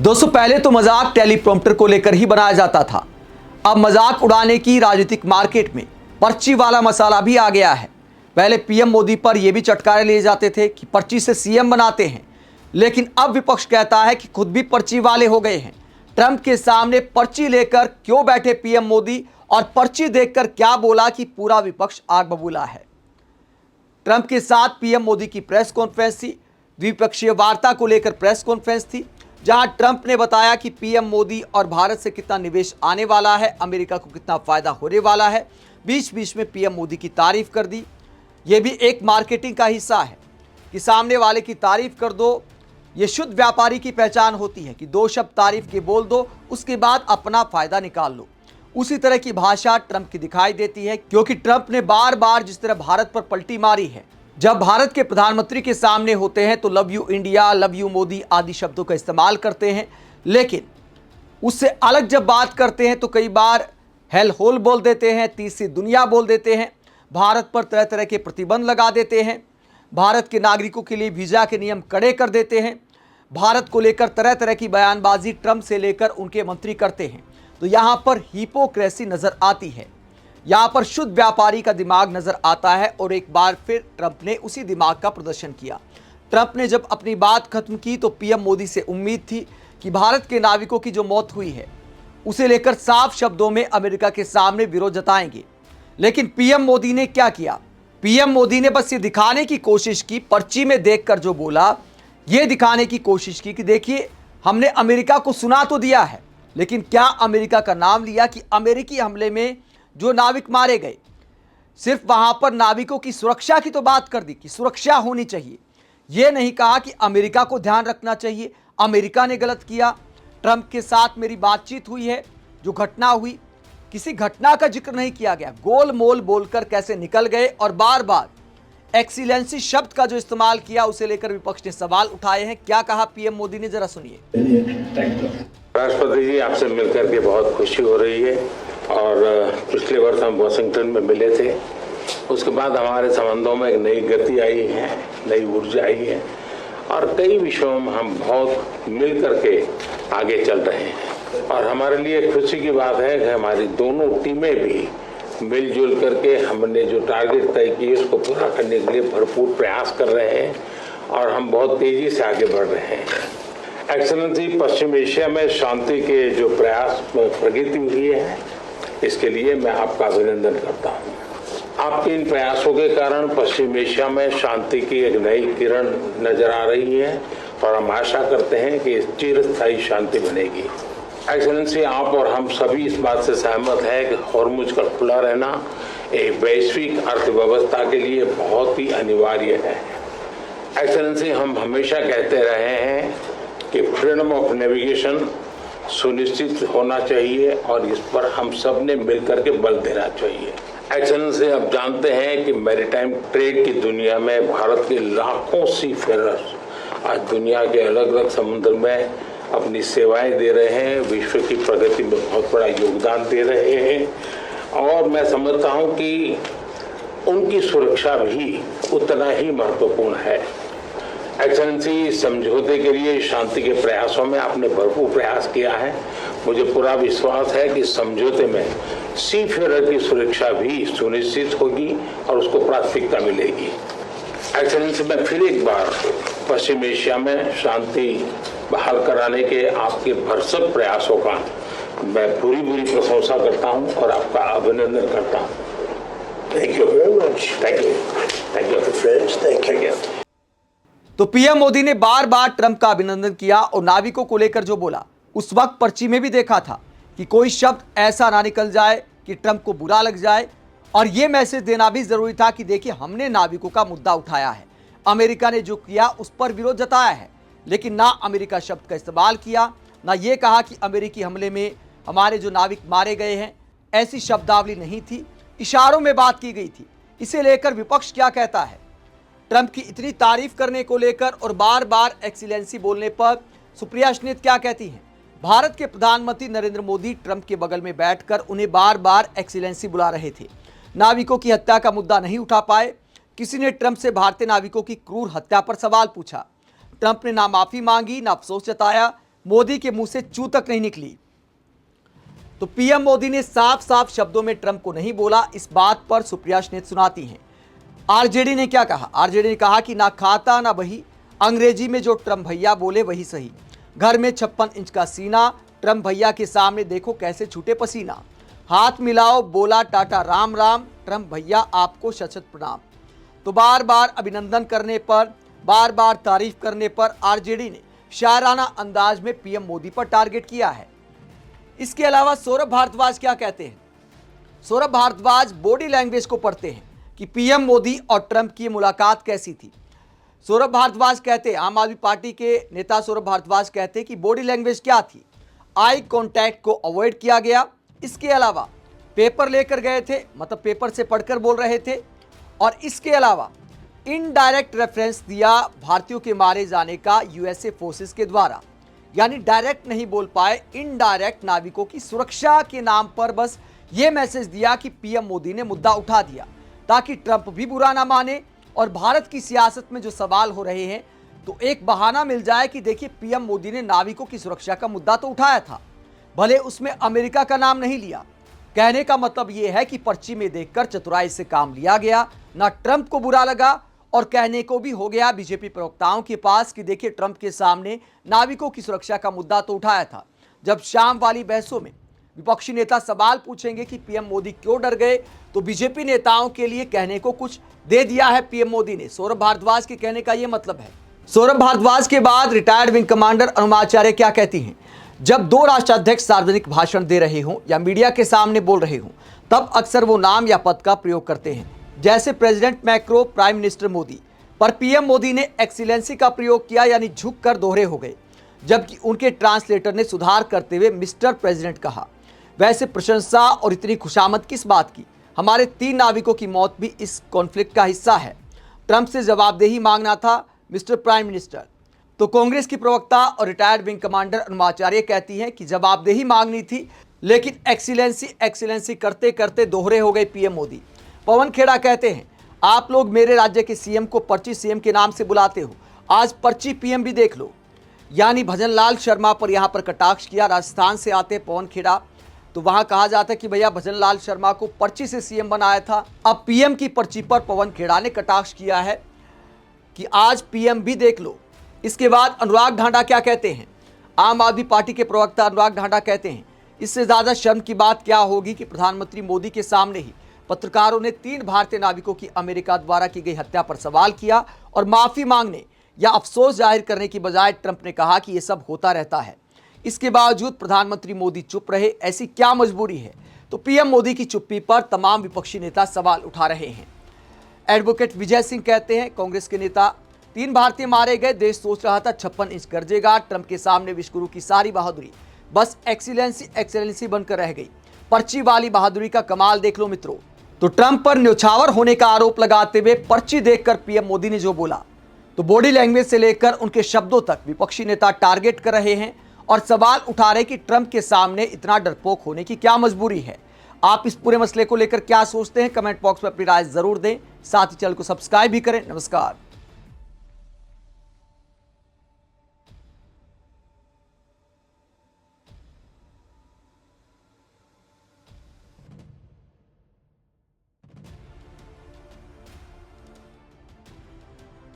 दोस्तों, पहले तो मजाक टेलीप्रॉम्प्टर को लेकर ही बनाया जाता था। अब मजाक उड़ाने की राजनीतिक मार्केट में पर्ची वाला मसाला भी आ गया है। पहले पीएम मोदी पर यह भी चटकारे लिए जाते थे कि पर्ची से सीएम बनाते हैं, लेकिन अब विपक्ष कहता है कि खुद भी पर्ची वाले हो गए हैं। ट्रंप के सामने पर्ची लेकर क्यों बैठे पीएम मोदी और पर्ची देखकर क्या बोला कि पूरा विपक्ष आग बबूला है। ट्रंप के साथ पीएम मोदी की प्रेस कॉन्फ्रेंस थी। द्विपक्षीय वार्ता को लेकर प्रेस कॉन्फ्रेंस थी, जहां ट्रंप ने बताया कि पीएम मोदी और भारत से कितना निवेश आने वाला है, अमेरिका को कितना फायदा होने वाला है। बीच बीच में पीएम मोदी की तारीफ कर दी। यह भी एक मार्केटिंग का हिस्सा है कि सामने वाले की तारीफ कर दो। यह शुद्ध व्यापारी की पहचान होती है कि दो शब्द तारीफ के बोल दो, उसके बाद अपना फायदा निकाल लो। उसी तरह की भाषा ट्रंप की दिखाई देती है, क्योंकि ट्रंप ने बार बार जिस तरह भारत पर पलटी मारी है, जब भारत के प्रधानमंत्री के सामने होते हैं तो love you India, love you Modi आदि शब्दों का इस्तेमाल करते हैं, लेकिन उससे अलग जब बात करते हैं तो कई बार हेल होल बोल देते हैं, तीसरी दुनिया बोल देते हैं, भारत पर तरह तरह के प्रतिबंध लगा देते हैं, भारत के नागरिकों के लिए वीज़ा के नियम कड़े कर देते हैं। भारत को लेकर तरह तरह की बयानबाजी ट्रंप से लेकर उनके मंत्री करते हैं। तो यहाँ पर हिपोक्रेसी नज़र आती है, यहाँ पर शुद्ध व्यापारी का दिमाग नजर आता है। और एक बार फिर ट्रंप ने उसी दिमाग का प्रदर्शन किया। ट्रंप ने जब अपनी बात खत्म की तो पीएम मोदी से उम्मीद थी कि भारत के नाविकों की जो मौत हुई है उसे लेकर साफ शब्दों में अमेरिका के सामने विरोध जताएंगे। लेकिन पीएम मोदी ने क्या किया? पीएम मोदी ने बस ये दिखाने की कोशिश की, पर्ची में देखकर जो बोला, ये दिखाने की कोशिश की कि देखिए हमने अमेरिका को सुना तो दिया है, लेकिन क्या अमेरिका का नाम लिया कि अमेरिकी हमले में जो नाविक मारे गए, सिर्फ वहां पर नाविकों की सुरक्षा की तो बात कर दी कि सुरक्षा होनी चाहिए। यह नहीं कहा कि अमेरिका को ध्यान रखना चाहिए, अमेरिका ने गलत किया। ट्रंप के साथ मेरी बातचीत हुई है, जो घटना हुई, किसी घटना का जिक्र नहीं किया गया। गोल मोल बोलकर कैसे निकल गए और बार बार एक्सीलेंसी शब्द का जो इस्तेमाल किया, उसे लेकर विपक्ष ने सवाल उठाए हैं। क्या कहा पीएम मोदी ने, जरा सुनिए। राष्ट्रपति जी, आपसे मिलकर के बहुत खुशी हो रही है। और पिछले वर्ष हम वाशिंगटन में मिले थे, उसके बाद हमारे संबंधों में एक नई गति आई है, नई ऊर्जा आई है और कई विषयों में हम बहुत मिल करके आगे चल रहे हैं। और हमारे लिए खुशी की बात है कि हमारी दोनों टीमें भी मिलजुल करके हमने जो टारगेट तय किए उसको पूरा करने के लिए भरपूर प्रयास कर रहे हैं और हम बहुत तेजी से आगे बढ़ रहे हैं। एक्सेलेंसी, पश्चिम एशिया में शांति के जो प्रयास प्रगति हुई है, इसके लिए मैं आपका अभिनंदन करता हूँ। आपके इन प्रयासों के कारण पश्चिम एशिया में शांति की एक नई किरण नजर आ रही है और हम आशा करते हैं कि चिरस्थायी शांति बनेगी। एक्सेलेंसी, आप और हम सभी इस बात से सहमत हैं कि हॉर्मुज का खुला रहना एक वैश्विक अर्थव्यवस्था के लिए बहुत ही अनिवार्य है। एक्सेलेंसी, हम हमेशा कहते रहे हैं कि फ्रीडम ऑफ नेविगेशन सुनिश्चित होना चाहिए और इस पर हम सब ने मिलकर के बल देना चाहिए। एक्सेलेंसी, आप जानते हैं कि मैरीटाइम ट्रेड की दुनिया में भारत के लाखों सी फेरर्स आज दुनिया के अलग अलग समुद्र में अपनी सेवाएं दे रहे हैं, विश्व की प्रगति में बहुत बड़ा योगदान दे रहे हैं और मैं समझता हूं कि उनकी सुरक्षा भी उतना ही महत्वपूर्ण है। एक्सेलेंसी, समझौते के लिए शांति के प्रयासों में आपने भरपूर प्रयास किया है। मुझे पूरा विश्वास है कि समझौते में सी फेरर की सुरक्षा भी सुनिश्चित होगी और उसको प्राथमिकता मिलेगी। एक्सेलेंसी, मैं फिर एक बार पश्चिम एशिया में शांति बहाल कराने के आपके भरसक प्रयासों का मैं पूरी प्रशंसा करता हूं और आपका अभिनंदन करता हूं। Thank you very much. Thank you. Thank you friends, thank you. तो पीएम मोदी ने बार बार ट्रंप का अभिनंदन किया और नाविकों को लेकर जो बोला, उस वक्त पर्ची में भी देखा था कि कोई शब्द ऐसा ना निकल जाए कि ट्रंप को बुरा लग जाए। और यह मैसेज देना भी जरूरी था कि देखिए हमने नाविकों का मुद्दा उठाया है, अमेरिका ने जो किया उस पर विरोध जताया है, लेकिन ना अमेरिका शब्द का इस्तेमाल किया, ना ये कहा कि अमेरिकी हमले में हमारे जो नाविक मारे गए हैं, ऐसी शब्दावली नहीं थी, इशारों में बात की गई थी। इसे लेकर विपक्ष क्या कहता है? ट्रंप की इतनी तारीफ करने को लेकर और बार बार एक्सीलेंसी बोलने पर सुप्रिया स्नित क्या कहती हैं? भारत के प्रधानमंत्री नरेंद्र मोदी ट्रंप के बगल में बैठकर उन्हें बार बार एक्सीलेंसी बुला रहे थे। नाविकों की हत्या का मुद्दा नहीं उठा पाए। किसी ने ट्रंप से भारतीय नाविकों की क्रूर हत्या पर सवाल पूछा। ट्रंप ने ना माफी मांगी, ना अफसोस जताया, मोदी के मुंह से चू तक नहीं निकली। तो पीएम मोदी ने साफ साफ शब्दों में ट्रंप को नहीं बोला। इस बात पर सुप्रिया स्नेत सुनाती हैं। आरजेडी ने क्या कहा? आरजेडी ने कहा कि ना खाता ना बही, अंग्रेजी में जो ट्रंप भैया बोले वही सही। घर में 56 इंच का सीना, ट्रंप भैया के सामने देखो कैसे छूटे पसीना। हाथ मिलाओ, बोला टाटा राम राम, ट्रंप भैया आपको शत शत प्रणाम। तो बार बार अभिनंदन करने पर, बार बार तारीफ करने पर आरजेडी ने शायराना अंदाज में पीएम मोदी पर टारगेट किया है। इसके अलावा सौरभ भारद्वाज क्या कहते हैं? सौरभ भारद्वाज बॉडी लैंग्वेज को पढ़ते हैं कि पीएम मोदी और ट्रंप की मुलाकात कैसी थी। सौरभ भारद्वाज कहते हैं, आम आदमी पार्टी के नेता सौरभ भारद्वाज कहते हैं कि बॉडी लैंग्वेज क्या थी, आई कांटेक्ट को अवॉइड किया गया। इसके अलावा पेपर लेकर गए थे, मतलब पेपर से पढ़कर बोल रहे थे। और इसके अलावा इनडायरेक्ट रेफरेंस दिया भारतीयों के मारे जाने का यूएसए फोर्सेस के द्वारा, यानी डायरेक्ट नहीं बोल पाए, इनडायरेक्ट नाविकों की सुरक्षा के नाम पर बस ये मैसेज दिया कि पीएम मोदी ने मुद्दा उठा दिया ताकि ट्रंप भी बुरा ना माने और भारत की सियासत में जो सवाल हो रहे हैं तो एक बहाना मिल जाए कि देखिए पीएम मोदी ने नाविकों की सुरक्षा का मुद्दा तो उठाया था, भले उसमें अमेरिका का नाम नहीं लिया। कहने का मतलब यह है कि पर्ची में देखकर चतुराई से काम लिया गया, ना ट्रंप को बुरा लगा और कहने को भी हो गया बीजेपी प्रवक्ताओं के पास कि देखिए ट्रंप के सामने नाविकों की सुरक्षा का मुद्दा तो उठाया था। जब शाम वाली बहसों में विपक्षी नेता सवाल पूछेंगे कि पीएम मोदी क्यों डर गए, तो बीजेपी नेताओं के लिए कहने को कुछ दे दिया है पीएम मोदी ने। सौरभ भारद्वाज के कहने का यह मतलब है। सौरभ भारद्वाज के बाद रिटायर्ड विंग कमांडर अनुमाचार्य क्या कहती हैं? जब दो राष्ट्राध्यक्ष सार्वजनिक भाषण दे रहे हों या मीडिया के सामने बोल रहे हों तब अक्सर वो नाम या पद का प्रयोग करते हैं, जैसे president macro, prime minister Modi. पर पीएम मोदी ने एक्सीलेंसी का प्रयोग किया, यानी झुककर दोहरे हो गए, जबकि उनके ट्रांसलेटर ने सुधार करते हुए मिस्टर प्रेसिडेंट कहा। वैसे प्रशंसा और इतनी खुशामद किस बात की? हमारे 3 नाविकों की मौत भी इस कॉन्फ्लिक्ट का हिस्सा है। ट्रंप से जवाबदेही मांगना था मिस्टर प्राइम मिनिस्टर। तो कांग्रेस की प्रवक्ता और रिटायर्ड विंग कमांडर अनुमाचार्य कहती हैं कि जवाबदेही मांगनी थी, लेकिन एक्सीलेंसी करते करते दोहरे हो गए पीएम मोदी। पवन खेड़ा कहते हैं, आप लोग मेरे राज्य के सीएम को पर्ची सीएम के नाम से बुलाते हो, आज पर्ची पीएम भी देख लो। यानी भजनलाल शर्मा पर यहां पर कटाक्ष किया। राजस्थान से आते पवन खेड़ा, तो वहां कहा जाता है कि भैया भजनलाल शर्मा को पर्ची से सीएम बनाया था। अब पीएम की पर्ची पर पवन खेड़ा ने कटाक्ष किया है कि आज पीएम भी देख लो। इसके बाद अनुराग ढांडा क्या कहते हैं? आम आदमी पार्टी के प्रवक्ता अनुराग ढांडा कहते हैं, इससे ज्यादा शर्म की बात क्या होगी कि प्रधानमंत्री मोदी के सामने ही पत्रकारों ने 3 भारतीय नाविकों की अमेरिका द्वारा की गई हत्या पर सवाल किया और माफी मांगने या अफसोस जाहिर करने की बजाय ट्रंप ने कहा कि यह सब होता रहता है। इसके बावजूद प्रधानमंत्री मोदी चुप रहे, ऐसी क्या मजबूरी है? तो पीएम मोदी की चुप्पी पर तमाम विपक्षी नेता सवाल उठा रहे हैं। एडवोकेट विजय सिंह कहते हैं, कांग्रेस के नेता, 3 भारतीय मारे गए, देश सोच रहा था 56 इंच गरजेगा। ट्रंप के सामने विश्वगुरु की सारी बहादुरी बस एक्सीलेंसी बनकर रह गई। पर्ची वाली बहादुरी का कमाल देख लो मित्रों। तो ट्रंप पर न्यौछावर होने का आरोप लगाते हुए पर्ची देखकर पीएम मोदी ने जो बोला, तो बॉडी लैंग्वेज से लेकर उनके शब्दों तक विपक्षी नेता टारगेट कर रहे हैं और सवाल उठा रहे कि ट्रंप के सामने इतना डरपोक होने की क्या मजबूरी है। आप इस पूरे मसले को लेकर क्या सोचते हैं? कमेंट बॉक्स में अपनी राय जरूर दें। साथ ही चैनल को सब्सक्राइब भी करें। नमस्कार।